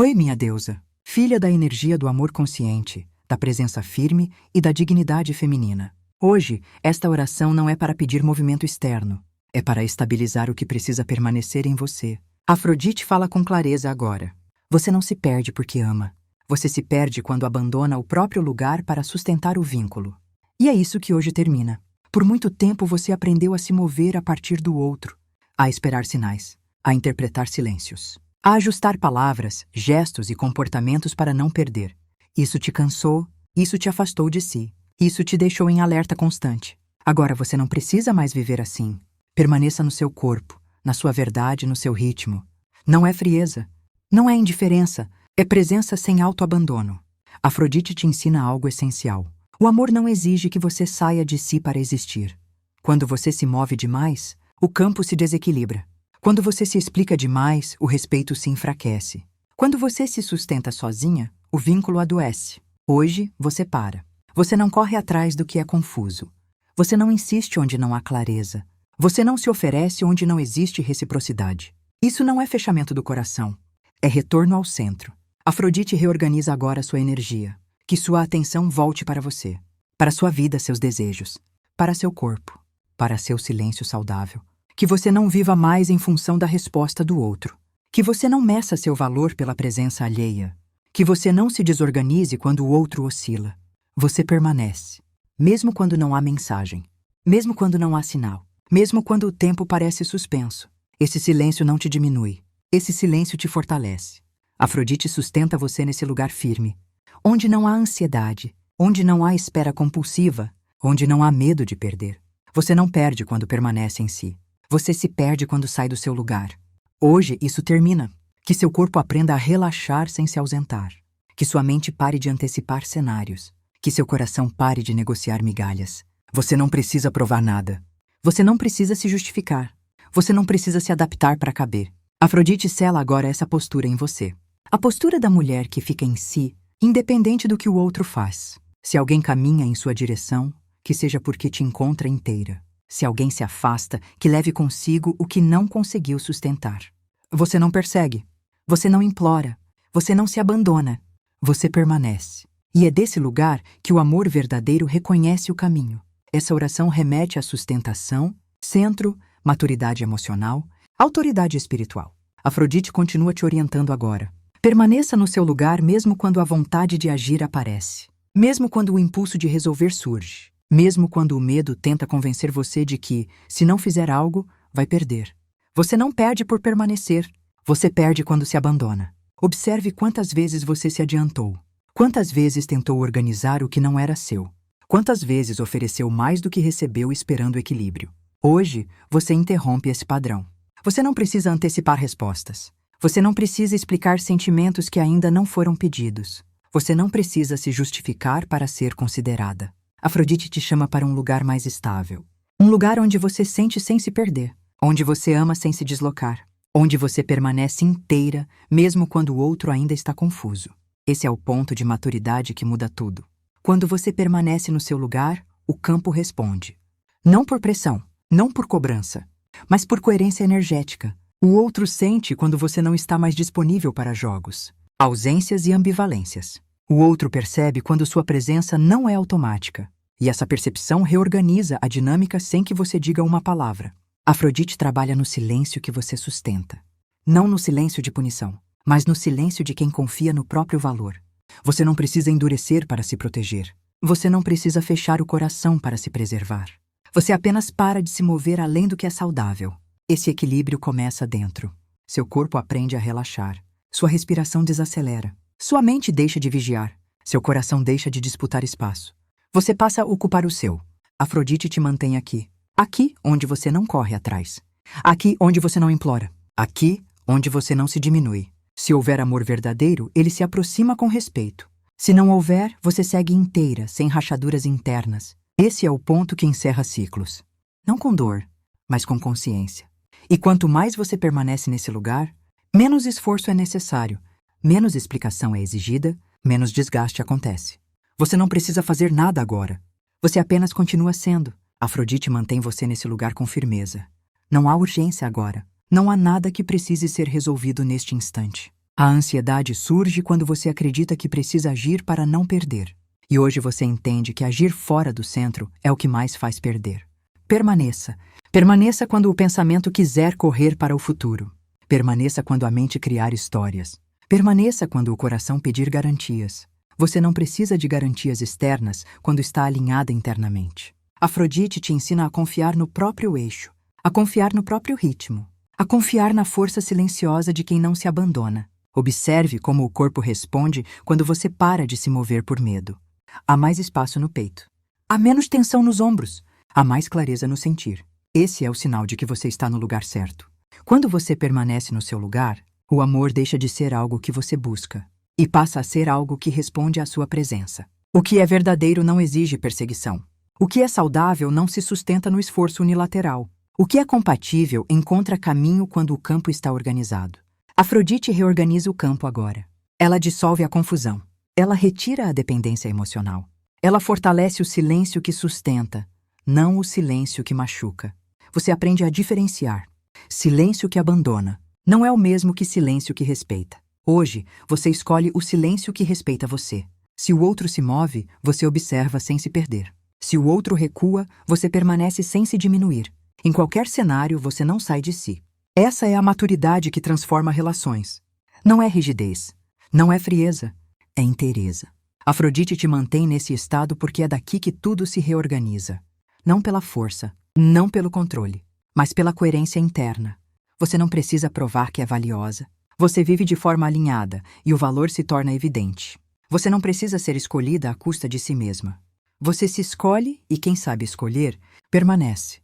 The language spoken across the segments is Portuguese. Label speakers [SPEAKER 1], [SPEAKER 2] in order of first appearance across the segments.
[SPEAKER 1] Oi, minha deusa, filha da energia do amor consciente, da presença firme e da dignidade feminina. Hoje, esta oração não é para pedir movimento externo, é para estabilizar o que precisa permanecer em você. Afrodite fala com clareza agora. Você não se perde porque ama. Você se perde quando abandona o próprio lugar para sustentar o vínculo. E é isso que hoje termina. Por muito tempo você aprendeu a se mover a partir do outro, a esperar sinais, a interpretar silêncios, a ajustar palavras, gestos e comportamentos para não perder. Isso te cansou, isso te afastou de si, isso te deixou em alerta constante. Agora você não precisa mais viver assim. Permaneça no seu corpo, na sua verdade, no seu ritmo. Não é frieza, não é indiferença, é presença sem autoabandono. Afrodite te ensina algo essencial. O amor não exige que você saia de si para existir. Quando você se move demais, o campo se desequilibra. Quando você se explica demais, o respeito se enfraquece. Quando você se sustenta sozinha, o vínculo adoece. Hoje, você para. Você não corre atrás do que é confuso. Você não insiste onde não há clareza. Você não se oferece onde não existe reciprocidade. Isso não é fechamento do coração. É retorno ao centro. Afrodite reorganiza agora sua energia. Que sua atenção volte para você. Para sua vida, seus desejos. Para seu corpo. Para seu silêncio saudável. Que você não viva mais em função da resposta do outro. Que você não meça seu valor pela presença alheia. Que você não se desorganize quando o outro oscila. Você permanece. Mesmo quando não há mensagem. Mesmo quando não há sinal. Mesmo quando o tempo parece suspenso. Esse silêncio não te diminui. Esse silêncio te fortalece. Afrodite sustenta você nesse lugar firme. Onde não há ansiedade. Onde não há espera compulsiva. Onde não há medo de perder. Você não perde quando permanece em si. Você se perde quando sai do seu lugar. Hoje isso termina. Que seu corpo aprenda a relaxar sem se ausentar. Que sua mente pare de antecipar cenários. Que seu coração pare de negociar migalhas. Você não precisa provar nada. Você não precisa se justificar. Você não precisa se adaptar para caber. Afrodite sela agora essa postura em você. A postura da mulher que fica em si, independente do que o outro faz. Se alguém caminha em sua direção, que seja porque te encontra inteira. Se alguém se afasta, que leve consigo o que não conseguiu sustentar. Você não persegue. Você não implora. Você não se abandona. Você permanece. E é desse lugar que o amor verdadeiro reconhece o caminho. Essa oração remete à sustentação, centro, maturidade emocional, autoridade espiritual. Afrodite continua te orientando agora. Permaneça no seu lugar mesmo quando a vontade de agir aparece. Mesmo quando o impulso de resolver surge. Mesmo quando o medo tenta convencer você de que, se não fizer algo, vai perder. Você não perde por permanecer. Você perde quando se abandona. Observe quantas vezes você se adiantou. Quantas vezes tentou organizar o que não era seu. Quantas vezes ofereceu mais do que recebeu esperando equilíbrio. Hoje, você interrompe esse padrão. Você não precisa antecipar respostas. Você não precisa explicar sentimentos que ainda não foram pedidos. Você não precisa se justificar para ser considerada. Afrodite te chama para um lugar mais estável. Um lugar onde você sente sem se perder. Onde você ama sem se deslocar. Onde você permanece inteira, mesmo quando o outro ainda está confuso. Esse é o ponto de maturidade que muda tudo. Quando você permanece no seu lugar, o campo responde. Não por pressão, não por cobrança, mas por coerência energética. O outro sente quando você não está mais disponível para jogos, ausências e ambivalências. O outro percebe quando sua presença não é automática. E essa percepção reorganiza a dinâmica sem que você diga uma palavra. Afrodite trabalha no silêncio que você sustenta. Não no silêncio de punição, mas no silêncio de quem confia no próprio valor. Você não precisa endurecer para se proteger. Você não precisa fechar o coração para se preservar. Você apenas para de se mover além do que é saudável. Esse equilíbrio começa dentro. Seu corpo aprende a relaxar. Sua respiração desacelera. Sua mente deixa de vigiar. Seu coração deixa de disputar espaço. Você passa a ocupar o seu. Afrodite te mantém aqui. Aqui onde você não corre atrás. Aqui onde você não implora. Aqui onde você não se diminui. Se houver amor verdadeiro, ele se aproxima com respeito. Se não houver, você segue inteira, sem rachaduras internas. Esse é o ponto que encerra ciclos. Não com dor, mas com consciência. E quanto mais você permanece nesse lugar, menos esforço é necessário, menos explicação é exigida, menos desgaste acontece. Você não precisa fazer nada agora. Você apenas continua sendo. Afrodite mantém você nesse lugar com firmeza. Não há urgência agora. Não há nada que precise ser resolvido neste instante. A ansiedade surge quando você acredita que precisa agir para não perder. E hoje você entende que agir fora do centro é o que mais faz perder. Permaneça. Permaneça quando o pensamento quiser correr para o futuro. Permaneça quando a mente criar histórias. Permaneça quando o coração pedir garantias. Você não precisa de garantias externas quando está alinhada internamente. Afrodite te ensina a confiar no próprio eixo, a confiar no próprio ritmo, a confiar na força silenciosa de quem não se abandona. Observe como o corpo responde quando você para de se mover por medo. Há mais espaço no peito. Há menos tensão nos ombros. Há mais clareza no sentir. Esse é o sinal de que você está no lugar certo. Quando você permanece no seu lugar, o amor deixa de ser algo que você busca e passa a ser algo que responde à sua presença. O que é verdadeiro não exige perseguição. O que é saudável não se sustenta no esforço unilateral. O que é compatível encontra caminho quando o campo está organizado. Afrodite reorganiza o campo agora. Ela dissolve a confusão. Ela retira a dependência emocional. Ela fortalece o silêncio que sustenta, não o silêncio que machuca. Você aprende a diferenciar. Silêncio que abandona não é o mesmo que silêncio que respeita. Hoje, você escolhe o silêncio que respeita você. Se o outro se move, você observa sem se perder. Se o outro recua, você permanece sem se diminuir. Em qualquer cenário, você não sai de si. Essa é a maturidade que transforma relações. Não é rigidez, não é frieza, é inteireza. Afrodite te mantém nesse estado porque é daqui que tudo se reorganiza. Não pela força, não pelo controle, mas pela coerência interna. Você não precisa provar que é valiosa. Você vive de forma alinhada e o valor se torna evidente. Você não precisa ser escolhida à custa de si mesma. Você se escolhe e quem sabe escolher, permanece.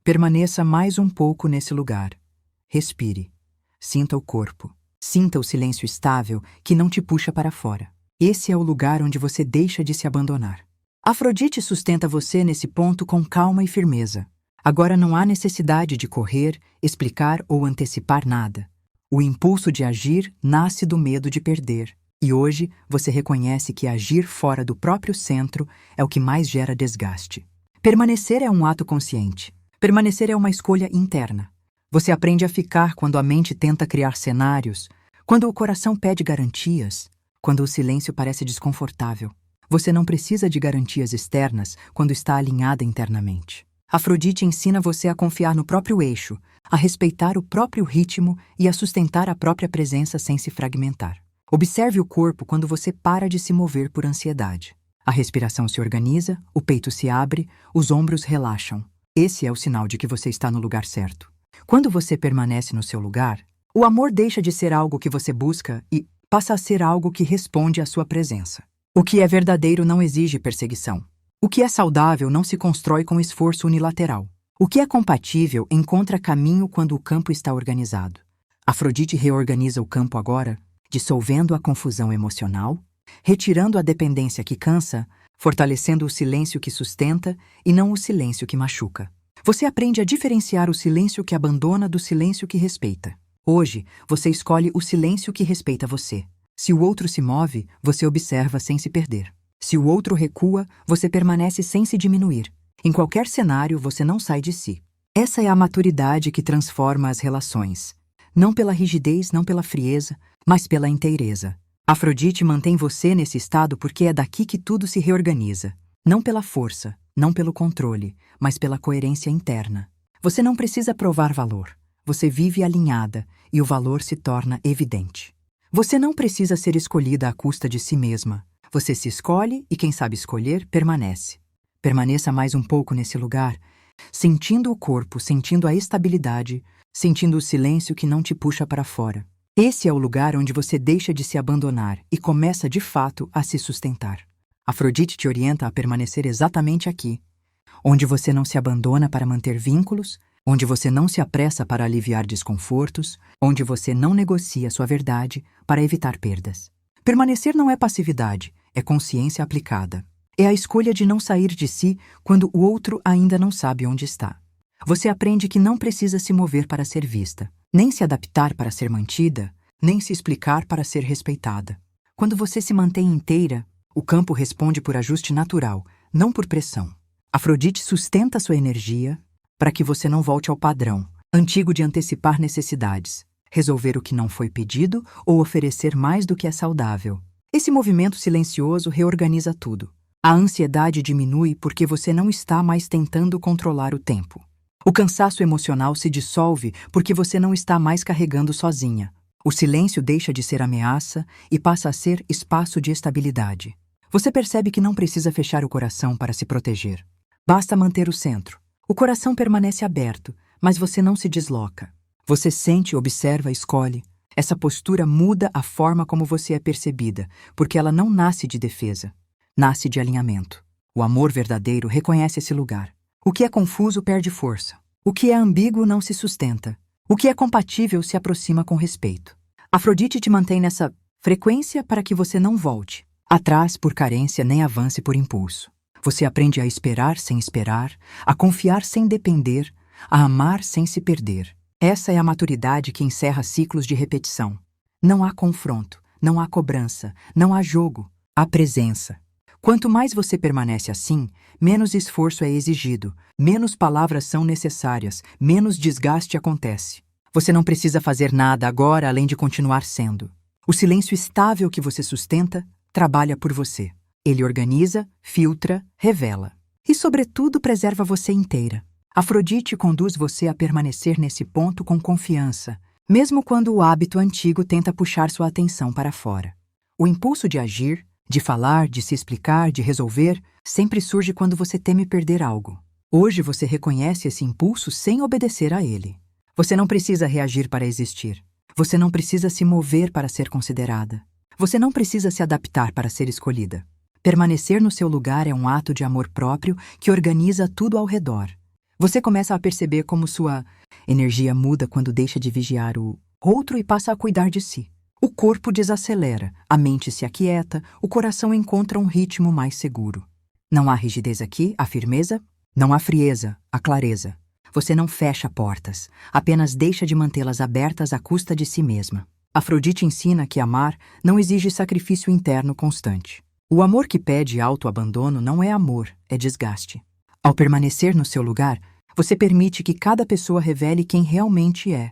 [SPEAKER 1] Permaneça mais um pouco nesse lugar. Respire. Sinta o corpo. Sinta o silêncio estável que não te puxa para fora. Esse é o lugar onde você deixa de se abandonar. Afrodite sustenta você nesse ponto com calma e firmeza. Agora não há necessidade de correr, explicar ou antecipar nada. O impulso de agir nasce do medo de perder. E hoje você reconhece que agir fora do próprio centro é o que mais gera desgaste. Permanecer é um ato consciente. Permanecer é uma escolha interna. Você aprende a ficar quando a mente tenta criar cenários, quando o coração pede garantias, quando o silêncio parece desconfortável. Você não precisa de garantias externas quando está alinhada internamente. Afrodite ensina você a confiar no próprio eixo, a respeitar o próprio ritmo e a sustentar a própria presença sem se fragmentar. Observe o corpo quando você para de se mover por ansiedade. A respiração se organiza, o peito se abre, os ombros relaxam. Esse é o sinal de que você está no lugar certo. Quando você permanece no seu lugar, o amor deixa de ser algo que você busca e passa a ser algo que responde à sua presença. O que é verdadeiro não exige perseguição. O que é saudável não se constrói com esforço unilateral. O que é compatível encontra caminho quando o campo está organizado. Afrodite reorganiza o campo agora, dissolvendo a confusão emocional, retirando a dependência que cansa, fortalecendo o silêncio que sustenta e não o silêncio que machuca. Você aprende a diferenciar o silêncio que abandona do silêncio que respeita. Hoje, você escolhe o silêncio que respeita você. Se o outro se move, você observa sem se perder. Se o outro recua, você permanece sem se diminuir. Em qualquer cenário, você não sai de si. Essa é a maturidade que transforma as relações. Não pela rigidez, não pela frieza, mas pela inteireza. Afrodite mantém você nesse estado porque é daqui que tudo se reorganiza. Não pela força, não pelo controle, mas pela coerência interna. Você não precisa provar valor. Você vive alinhada e o valor se torna evidente. Você não precisa ser escolhida à custa de si mesma. Você se escolhe e quem sabe escolher, permanece. Permaneça mais um pouco nesse lugar, sentindo o corpo, sentindo a estabilidade, sentindo o silêncio que não te puxa para fora. Esse é o lugar onde você deixa de se abandonar e começa de fato a se sustentar. Afrodite te orienta a permanecer exatamente aqui, onde você não se abandona para manter vínculos, onde você não se apressa para aliviar desconfortos, onde você não negocia sua verdade para evitar perdas. Permanecer não é passividade, é consciência aplicada. É a escolha de não sair de si quando o outro ainda não sabe onde está. Você aprende que não precisa se mover para ser vista, nem se adaptar para ser mantida, nem se explicar para ser respeitada. Quando você se mantém inteira, o campo responde por ajuste natural, não por pressão. Afrodite sustenta sua energia para que você não volte ao padrão antigo de antecipar necessidades. resolver o que não foi pedido ou oferecer mais do que é saudável. Esse movimento silencioso reorganiza tudo. A ansiedade diminui porque você não está mais tentando controlar o tempo. O cansaço emocional se dissolve porque você não está mais carregando sozinha. O silêncio deixa de ser ameaça e passa a ser espaço de estabilidade. Você percebe que não precisa fechar o coração para se proteger. Basta manter o centro. O coração permanece aberto, mas você não se desloca. Você sente, observa, escolhe. Essa postura muda a forma como você é percebida, porque ela não nasce de defesa. Nasce de alinhamento. O amor verdadeiro reconhece esse lugar. O que é confuso perde força. O que é ambíguo não se sustenta. O que é compatível se aproxima com respeito. Afrodite te mantém nessa frequência para que você não volte atrás por carência nem avance por impulso. Você aprende a esperar sem esperar, a confiar sem depender, a amar sem se perder. Essa é a maturidade que encerra ciclos de repetição. Não há confronto, não há cobrança, não há jogo, há presença. Quanto mais você permanece assim, menos esforço é exigido, menos palavras são necessárias, menos desgaste acontece. Você não precisa fazer nada agora além de continuar sendo. O silêncio estável que você sustenta trabalha por você. Ele organiza, filtra, revela. E, sobretudo, preserva você inteira. Afrodite conduz você a permanecer nesse ponto com confiança, mesmo quando o hábito antigo tenta puxar sua atenção para fora. O impulso de agir, de falar, de se explicar, de resolver, sempre surge quando você teme perder algo. Hoje você reconhece esse impulso sem obedecer a ele. Você não precisa reagir para existir. Você não precisa se mover para ser considerada. Você não precisa se adaptar para ser escolhida. Permanecer no seu lugar é um ato de amor próprio que organiza tudo ao redor. Você começa a perceber como sua energia muda quando deixa de vigiar o outro e passa a cuidar de si. O corpo desacelera, a mente se aquieta, o coração encontra um ritmo mais seguro. Não há rigidez aqui, há firmeza. Não há frieza, há clareza. Você não fecha portas, apenas deixa de mantê-las abertas à custa de si mesma. Afrodite ensina que amar não exige sacrifício interno constante. O amor que pede autoabandono não é amor, é desgaste. Ao permanecer no seu lugar, você permite que cada pessoa revele quem realmente é.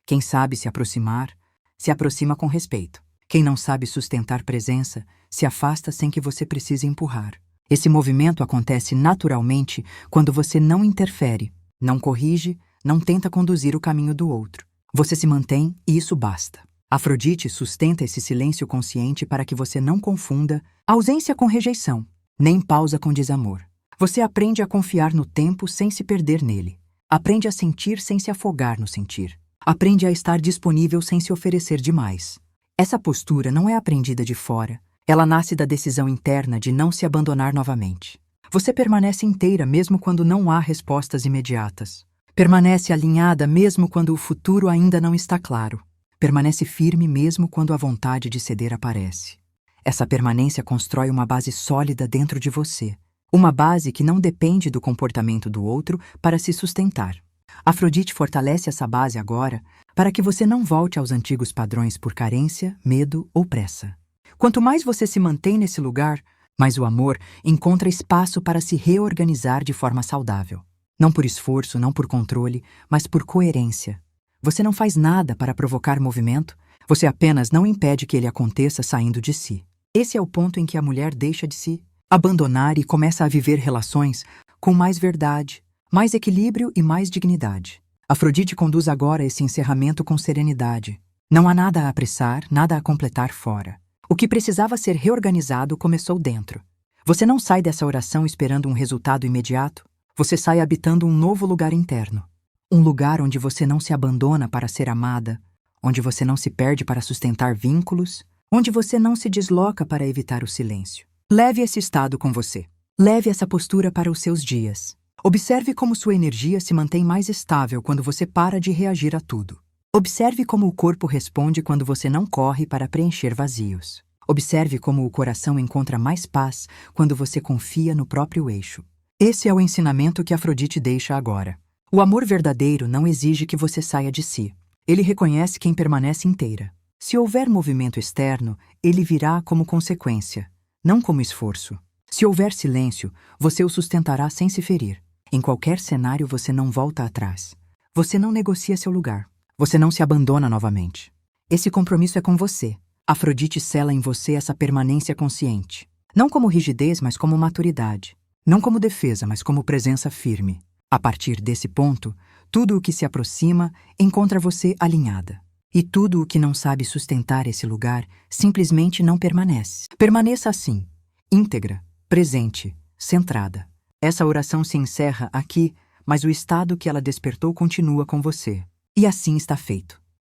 [SPEAKER 1] Quem sabe se aproximar, se aproxima com respeito. Quem não sabe sustentar presença, se afasta sem que você precise empurrar. Esse movimento acontece naturalmente quando você não interfere, não corrige, não tenta conduzir o caminho do outro. Você se mantém e isso basta. Afrodite sustenta esse silêncio consciente para que você não confunda ausência com rejeição, nem pausa com desamor. Você aprende a confiar no tempo sem se perder nele. Aprende a sentir sem se afogar no sentir. Aprende a estar disponível sem se oferecer demais. Essa postura não é aprendida de fora. Ela nasce da decisão interna de não se abandonar novamente. Você permanece inteira mesmo quando não há respostas imediatas. Permanece alinhada mesmo quando o futuro ainda não está claro. Permanece firme mesmo quando a vontade de ceder aparece. Essa permanência constrói uma base sólida dentro de você. Uma base que não depende do comportamento do outro para se sustentar. Afrodite fortalece essa base agora para que você não volte aos antigos padrões por carência, medo ou pressa. Quanto mais você se mantém nesse lugar, mais o amor encontra espaço para se reorganizar de forma saudável. Não por esforço, não por controle, mas por coerência. Você não faz nada para provocar movimento, você apenas não impede que ele aconteça saindo de si. Esse é o ponto em que a mulher deixa de se abandonar e começa a viver relações com mais verdade, mais equilíbrio e mais dignidade. Afrodite conduz agora esse encerramento com serenidade. Não há nada a apressar, nada a completar fora. O que precisava ser reorganizado começou dentro. Você não sai dessa oração esperando um resultado imediato. Você sai habitando um novo lugar interno. Um lugar onde você não se abandona para ser amada, onde você não se perde para sustentar vínculos, onde você não se desloca para evitar o silêncio. Leve esse estado com você. Leve essa postura para os seus dias. Observe como sua energia se mantém mais estável quando você para de reagir a tudo. Observe como o corpo responde quando você não corre para preencher vazios. Observe como o coração encontra mais paz quando você confia no próprio eixo. Esse é o ensinamento que Afrodite deixa agora. O amor verdadeiro não exige que você saia de si. Ele reconhece quem permanece inteira. Se houver movimento externo, ele virá como consequência, não como esforço. Se houver silêncio, você o sustentará sem se ferir. Em qualquer cenário, você não volta atrás. Você não negocia seu lugar. Você não se abandona novamente. Esse compromisso é com você. Afrodite sela em você essa permanência consciente. Não como rigidez, mas como maturidade. Não como defesa, mas como presença firme. A partir desse ponto, tudo o que se aproxima encontra você alinhada. E tudo o que não sabe sustentar esse lugar simplesmente não permanece. Permaneça assim, íntegra, presente, centrada. Essa oração se encerra aqui, mas o estado que ela despertou continua com você. E assim está feito.